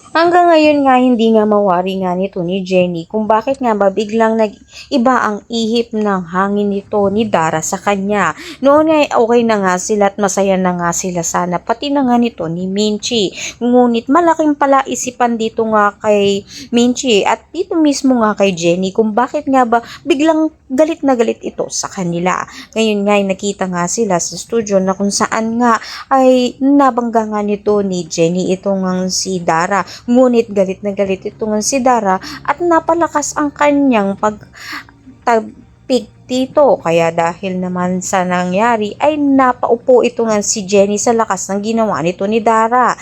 Hanggang ngayon nga hindi nga mawari nga nito ni Jenny kung bakit nga ba biglang nag-iba ang ihip ng hangin nito ni Dara sa kanya. Noon nga okay na nga sila at masaya na nga sila sana pati na nga nito ni Minchi. Ngunit malaking palaisipan dito nga kay Minchi at dito mismo nga kay Jenny kung bakit nga ba biglang galit na galit ito sa kanila. Ngayon nga ay nakita nga sila sa studio na kung saan nga ay nabangga nga nito ni Jenny itong si Dara. Ngunit galit na galit ito nga si Dara at napalakas ang kanyang pagtapik dito. Kaya dahil naman sa nangyari ay napaupo ito nga si Jenny sa lakas ng ginawa nito ni Dara.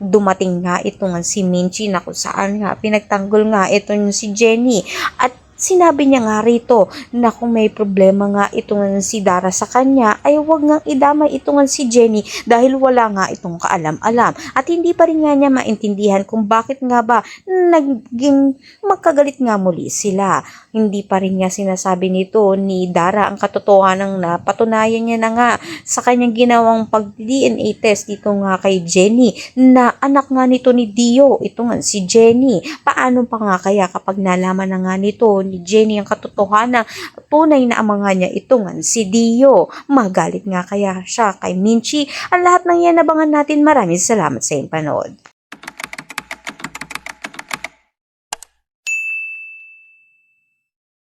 Dumating nga ito nga si Minchi na kung saan nga pinagtanggol nga ito si Jenny at sinabi niya nga rito na kung may problema nga ito nga si Dara sa kanya ay wag nga idamay ito nga si Jenny dahil wala nga itong kaalam-alam at hindi pa rin nga niya maintindihan kung bakit nga ba naging magkagalit nga muli sila. Hindi pa rin nga sinasabi nito ni Dara ang katotohanan na patunayan niya na nga sa kanyang ginawang pag-DNA test dito nga kay Jenny na anak nga nito ni Dio, ito nga si Jenny. Paano pa nga kaya kapag nalaman na nga nito ni Jenny ang katotohanan, tunay na ama nga niya ito nga si Dio. Magalit nga kaya siya kay Minchi. Ang lahat ng yan abangan natin. Maraming salamat sa iyong panood.